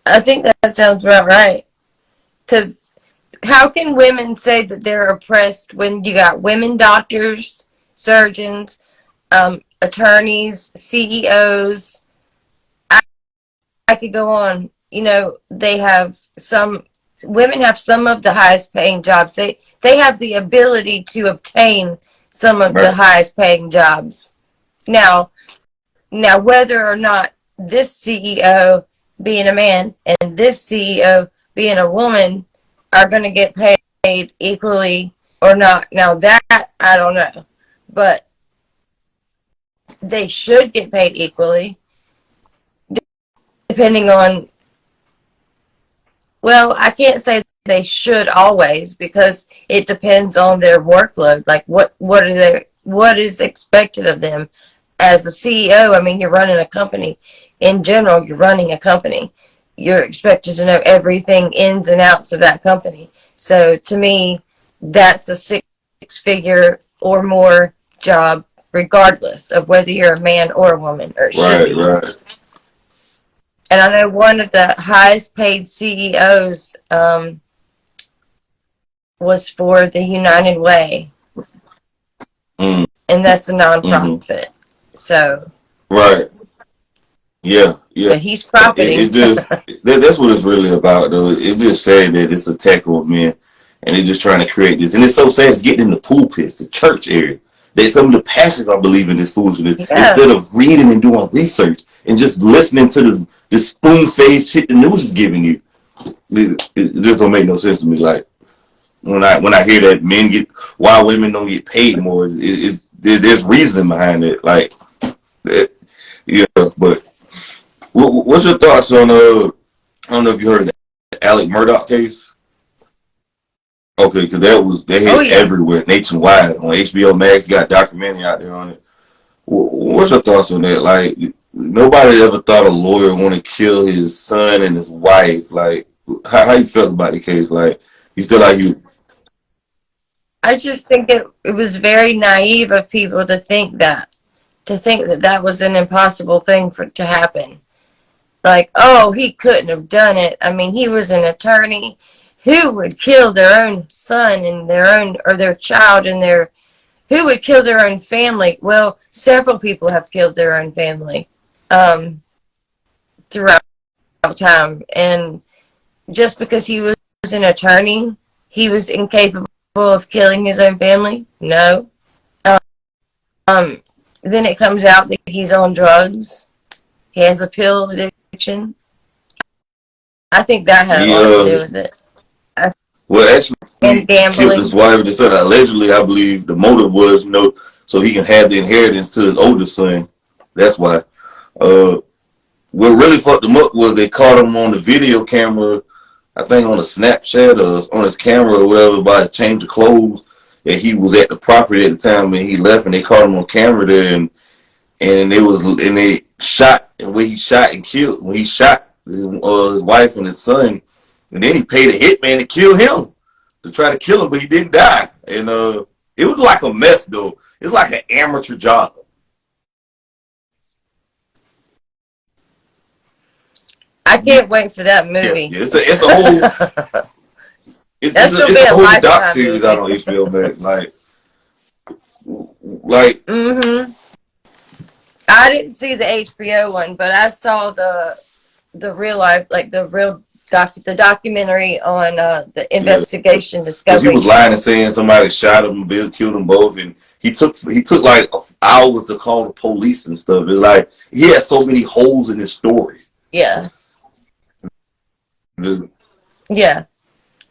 I think that sounds about right. Because how can women say that they're oppressed when you got women doctors, surgeons, attorneys, CEOs? I could go on. You know, they have some women have some of the highest paying jobs. They have the ability to obtain some of the Right. highest paying jobs. Now, now whether or not this CEO being a man and this CEO being a woman are going to get paid equally or not. Now that I don't know, but they should get paid equally depending on, well, I can't say they should always because it depends on their workload. Like what is expected of them as a CEO. I mean, you're running a company. In general, you're running a company. You're expected to know everything ins and outs of that company. So to me, that's a six-figure or more job, regardless of whether you're a man or a woman, or it should Right. be. Right. And I know one of the highest paid CEOs was for the United Way, Mm, and that's a mm-hmm. nonprofit. So, Right. Yeah. Yeah. but he's It profiting. just that's what it's really about, though. It just said that it's a attack on men, and they're just trying to create this. And it's so sad. It's getting in the pulpits, the church area. That some of the pastors are believing this foolishness Yeah, instead of reading and doing research and just listening to the spoon-faced shit the news is giving you. It just don't make no sense to me. Like when I hear that men get why women don't get paid more, there's reasoning behind it. Like it, yeah, but what's your thoughts on I don't know if you heard of the Alec Murdoch case. Okay, because they oh hit yeah. everywhere nationwide on HBO Max. Got a documentary out there on it. What's your thoughts on that? Like nobody ever thought a lawyer want to kill his son and his wife. Like how you felt about the case? Like you feel like you I just think it was very naive of people to think that that was an impossible thing for to happen. Like, oh, he couldn't have done it. I mean, he was an attorney. Who would kill their own son and their own, or their child and their, who would kill their own family? Well, several people have killed their own family um, throughout time. And just because he was an attorney, he was incapable of killing his own family? No. Um, then it comes out that he's on drugs. He has a pill addiction. I think that had a he lot to do with it. well actually And he killed his gambling. wife and son. Allegedly, I believe the motive was so he can have the inheritance to his older son. That's why. Uh, what really fucked him up was they caught him on the video camera. I think on a Snapchat or on his camera or whatever by a change of clothes. And he was at the property at the time when he left, and they caught him on camera there, and they shot and when he shot and killed when he shot his wife and his son, and then he paid a hitman to kill him to try to kill him, but he didn't die. And it was like a mess though. It's like an amateur job. I can't wait for that Yeah, movie. yeah. It's a whole That's gonna it's be a a whole doc lifetime series out movie. on HBO Max. Like Mm-hmm. I didn't see the HBO one, but I saw the real life, like the documentary on the yeah, investigation because he discovery. was lying and saying somebody shot him, Bill killed them both, and he took like hours to call the police and stuff. It's like he had so many holes in his story. Yeah, Just, yeah.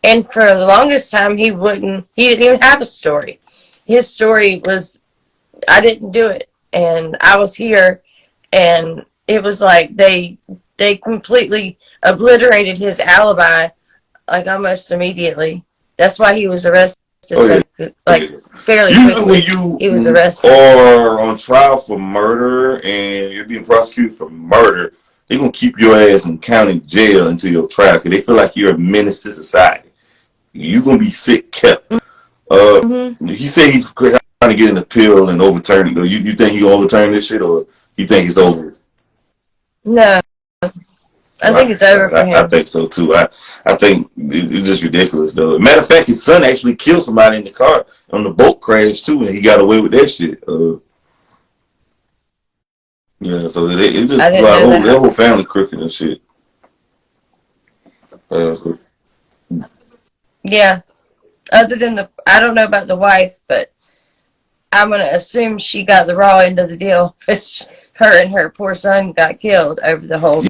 And for the longest time, he didn't even have a story. His story was, I didn't do it, and I was here, and it was like they completely obliterated his alibi, like almost immediately. That's why he was arrested oh so yeah, oh like yeah. fairly Usually when quickly. He was you arrested. are on trial for murder and you're being prosecuted for murder, they're gonna keep your ass in county jail until your trial because they feel like you're a menace to society. You're gonna be sick kept. Hmm. He said he's trying to get an appeal and overturn it. Though you think he gonna overturn this shit or you think it's over? No, I think it's over for I him. think so too. I think it's just ridiculous though. Matter of fact, his son actually killed somebody in the car on the boat crash too, and he got away with that shit. Yeah, so it I just didn't know their that. whole family crooked and shit. So, Yeah. Other than I don't know about the wife, but I'm gonna assume she got the raw end of the deal because her and her poor son got killed over the whole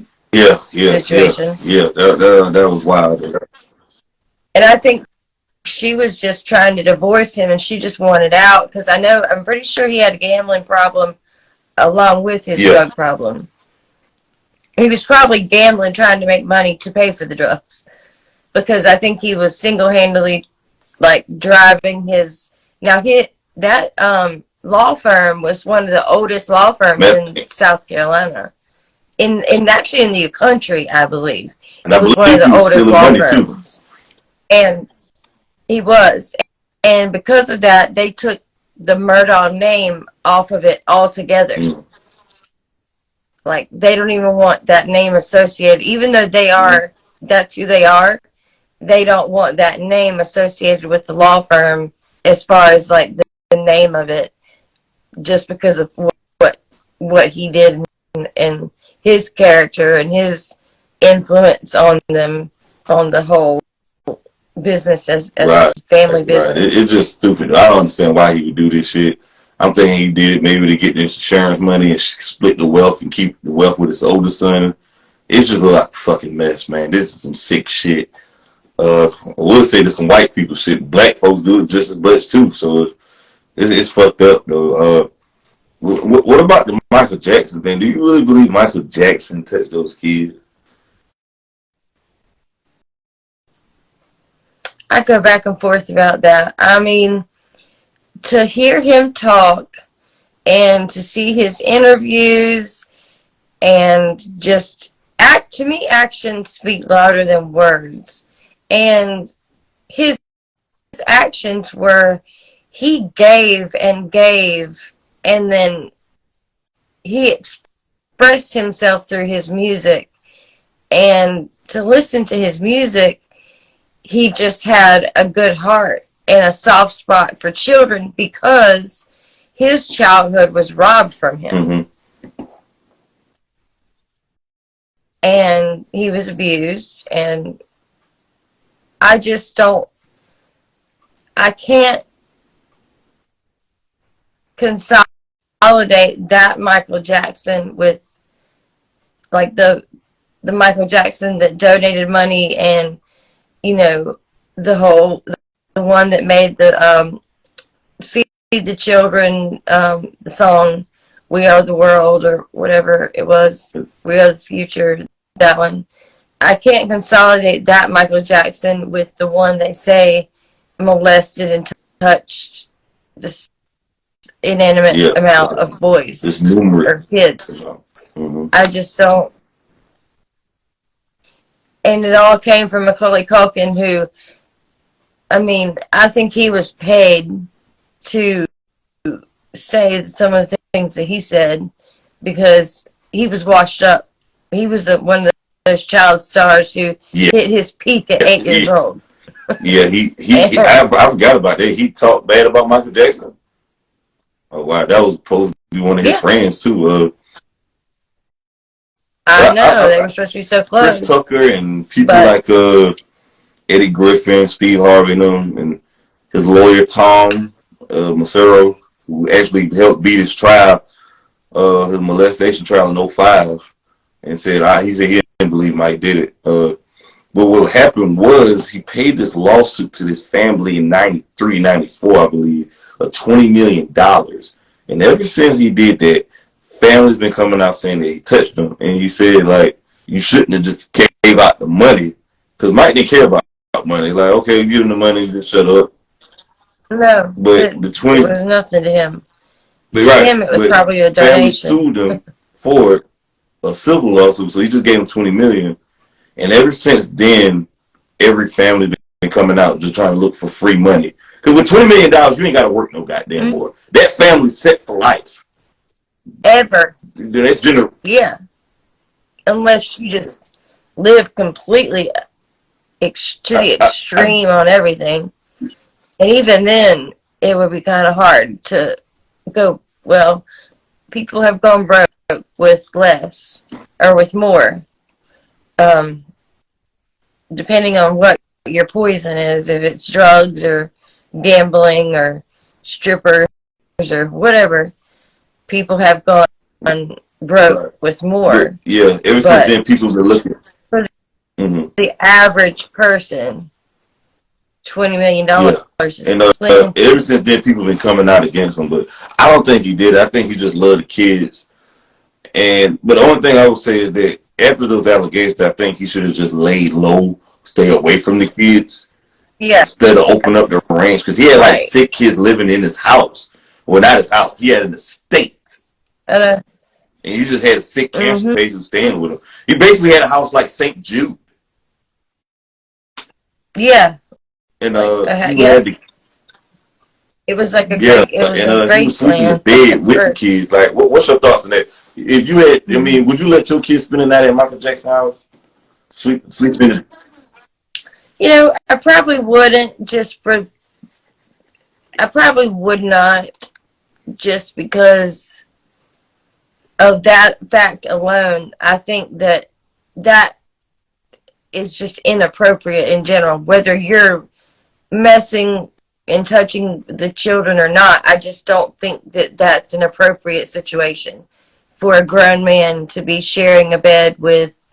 situation. yeah. That was wild. And I think she was just trying to divorce him, and she just wanted out because I'm pretty sure he had a gambling problem along with his Yeah, drug problem. He was probably gambling, trying to make money to pay for the drugs because I think he was single-handedly like driving his. Now that law firm was one of the oldest law firms man, in South Carolina, in actually in the country, I believe. and It I was one of believe the he was oldest stealing law money too. firms, and he was, and because of that, they took the Murdaugh name off of it altogether. Mm. Like they don't even want that name associated, even though that's who they are. They don't want that name associated with the law firm as far as like the name of it, just because of what he did and his character and his influence on them, on the whole business as Right, family right. business. It's just stupid. I don't understand why he would do this shit. I'm thinking he did it maybe to get the insurance money and split the wealth and keep the wealth with his older son. It's just like a fucking mess, man. This is some sick shit. I will say there's some white people shit. Black folks do it just as much too. So it's fucked up though. What about the Michael Jackson thing? Do you really believe Michael Jackson touched those kids? I go back and forth about that. I mean, to hear him talk and to see his interviews and just act, to me, actions speak louder than words. And his actions were he gave and gave, and then he expressed himself through his music. And to listen to his music, he just had a good heart and a soft spot for children because his childhood was robbed from him. Mm-hmm. And he was abused. And I just don't, I can't consolidate that Michael Jackson with like the Michael Jackson that donated money and, you know, the one that made the Feed the Children, the song We Are the World or whatever it was, We Are the Future, that one. I can't consolidate that Michael Jackson with the one they say molested and touched this inanimate amount of boys or kids. Mm-hmm. I just don't. And it all came from Macaulay Culkin, who, I mean, I think he was paid to say some of the things that he said because he was washed up. He was one of those child stars who hit his peak at 8 years old. Yeah, I forgot about that. He talked bad about Michael Jackson. Oh, wow. That was supposed to be one of his friends, too. I know. They were supposed to be so close. Chris Tucker and people like Eddie Griffin, Steve Harvey, and his lawyer, Tom Macero, who actually helped beat his trial, his molestation trial in 2005, and said he didn't believe Mike did it. But what happened was he paid this lawsuit to this family in 93, 94, I believe, of $20 million. And ever since he did that, family's been coming out saying that he touched them. And he said, like, you shouldn't have just gave out the money. Because Mike didn't care about money. Like, okay, give him the money, just shut up. No, but the 20 it was nothing to him. To him, it was probably a donation. Family sued him for a civil lawsuit, so he just gave him $20 million. And ever since then, every family been coming out just trying to look for free money. Because with $20 million, you ain't got to work no goddamn more. That family's set for life. Ever. Yeah. Unless you just live completely to the extreme on everything. And even then, it would be kind of hard to go, well, people have gone broke with less or with more, depending on what your poison is, if it's drugs or gambling or strippers or whatever. People have gone broke with more. Yeah, ever since then, people have been looking. For the average person, $20 million is and ever since then, people have been coming out against him. But I don't think he did. I think he just loved the kids. But the only thing I would say is that after those allegations, I think he should have just laid low, stay away from the kids. Yeah. Instead of open up the range, because he had like 6 kids living in his house. Well, not his house. He had an estate. And he just had 6 cancer patients staying with him. He basically had a house like St. Jude. Yeah. And he had the, it was like a he was sleeping in bed with the kids. Like, what's your thoughts on that? If you had, I mean, would you let your kids spend the night at Michael Jackson's house? Sleep in his... You know, I probably wouldn't I probably would not, just because of that fact alone. I think that is just inappropriate in general, whether you're messing and touching the children or not. I just don't think that that's an appropriate situation for a grown man to be sharing a bed with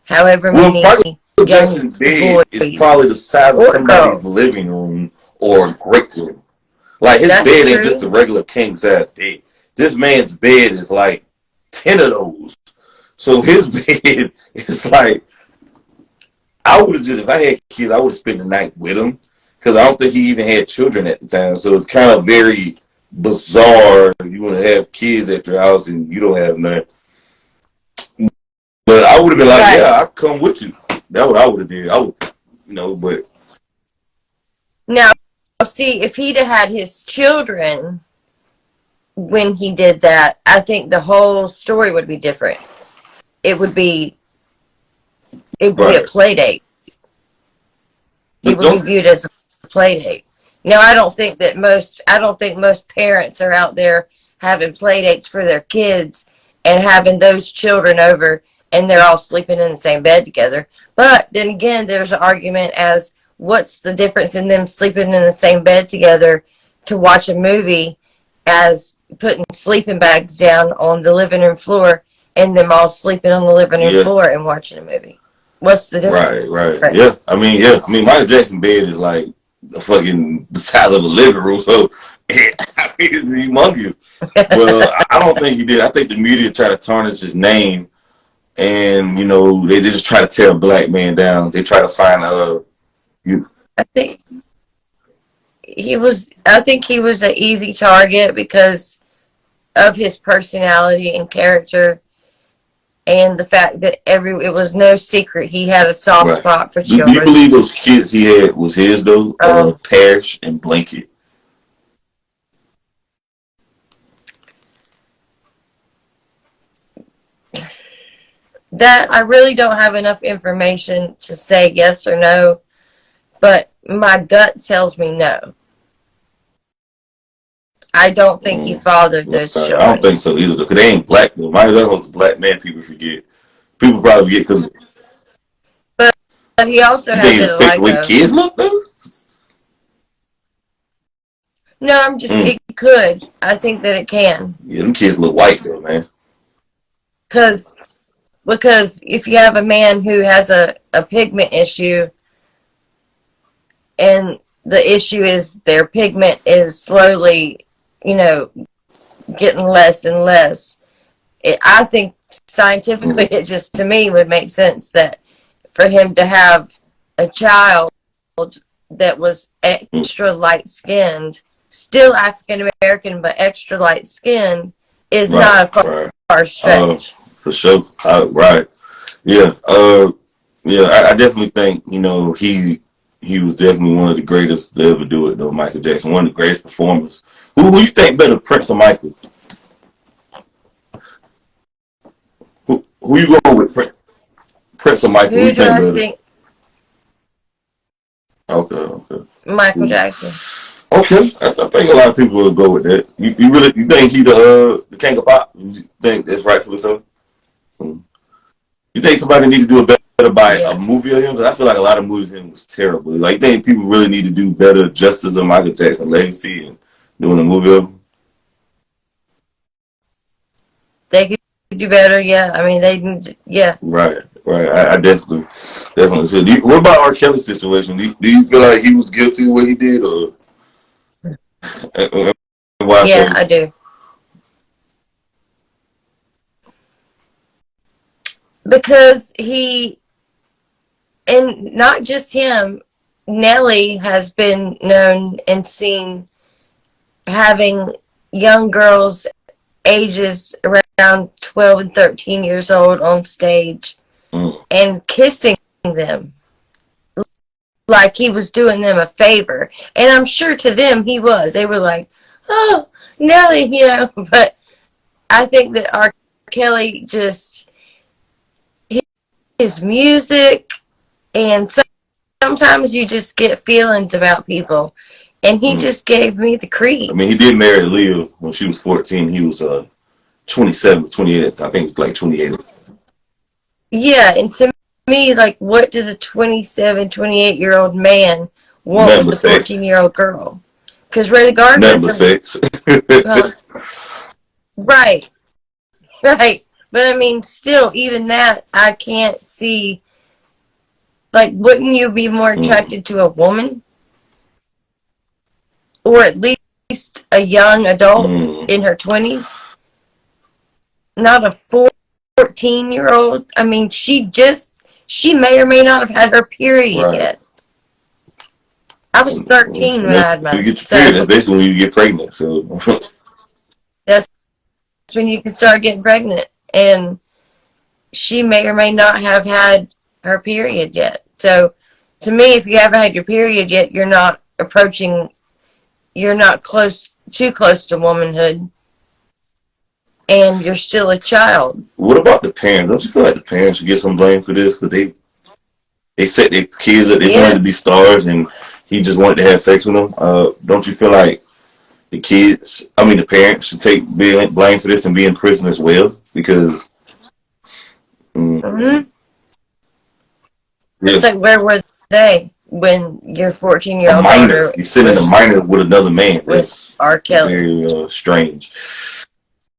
however many Michael Jackson's bed is probably the size of somebody's living room or great room. Like, his bed ain't just a regular king size bed. This man's bed is like 10 of those. So his bed is like, I would have just, if I had kids, I would have spent the night with him, because I don't think he even had children at the time. So it's kind of very bizarre if you want to have kids at your house and you don't have none. But I would have been like, yeah, I'll come with you. That's what I would have did. I would, but. Now, see, if he'd have had his children when he did that, I think the whole story would be different. It would be a play date. It would be viewed as a play date. Now, I don't think most parents are out there having play dates for their kids and having those children over and they're all sleeping in the same bed together. But then again, there's an argument as what's the difference in them sleeping in the same bed together to watch a movie as putting sleeping bags down on the living room floor and them all sleeping on the living room floor and watching a movie. What's the difference? Right. Yeah. I mean, Michael Jackson's bed is like the size of a living room, so it's humongous. But I don't think he did. I think the media tried to tarnish his name, and they just try to tear a black man down. They try to find I think he was an easy target because of his personality and character, and the fact that it was no secret he had a soft spot for children. Do you believe those kids he had was his though? Parrish and Blanket. That I really don't have enough information to say yes or no, but my gut tells me no. I don't think he fathered those children. I don't think so either, because they ain't black though. Michael Jackson was a black man. People forget. People probably forget because. But he also had to affect the way kids look though. No, I'm just it could. I think that it can. Yeah, them kids look white though, man. Because if you have a man who has a pigment issue, and the issue is their pigment is slowly, getting less and less, I think scientifically it just, to me, would make sense that for him to have a child that was extra light-skinned, still African-American, but extra light-skinned, is not a far stretch. For sure. Right. Yeah. I definitely think, he was definitely one of the greatest to ever do it, though, Michael Jackson. One of the greatest performers. Who you think better, Prince or Michael? Who you going with, Prince or Michael? Who Who you do think I better? think? Okay, okay. Michael Jackson. Okay, I think a lot of people will go with that. You really you think he the king of pop? You think that's rightfully so? Mm. You think somebody need to do a better by a Yeah. movie of him? Because I feel like a lot of movies of him was terrible. Like, you think people really need to do better justice of Michael Jackson legacy and doing a movie of him? They could do better. Yeah. I mean, yeah. Right, right. I definitely should. What about R. Kelly's situation? Do you feel like he was guilty of what he did, or why Yeah, so? I do. Because and not just him, Nelly has been known and seen having young girls ages around 12 and 13 years old on stage Mm, and kissing them like he was doing them a favor. And I'm sure to them he was. They were like, oh, Nelly, But I think that R. Kelly just, his music, and sometimes you just get feelings about people. And he mm. just gave me the I mean, he did creeps. marry Leah when she was 14. He was 27, 28. I think like 28. Yeah, and to me, like, what does a 27, 28-year-old man want Nothing with but a 14 sex. year old girl? Because Nothing regardless but of, sex. uh, right, right. But I mean, still, even that, I can't see. Like, wouldn't you be more Mm, attracted to a woman? Or at least a young adult mm. in her 20s? Not a 14-year-old? I mean, she may or may not have had her period Right. yet. I was 13 And when I then had when you mine. get your period, So that's basically when you get pregnant. So, that's when you can start getting pregnant. And she may or may not have had her period yet. So to me, if you haven't had your period yet, you're not too close to womanhood, and you're still a child. what about the parents? Don't you feel like the parents should get some blame for this? Because they set their kids up, they wanted to be Yes. stars, and he just wanted to have sex with them. Don't you feel like the parents should take blame for this and be in prison as well? Because, mm, Hmm. yeah, It's like, where were they when your 14-year-old a year old minor, daughter you're sitting a was minor with another man. with That's R. Kelly? very strange.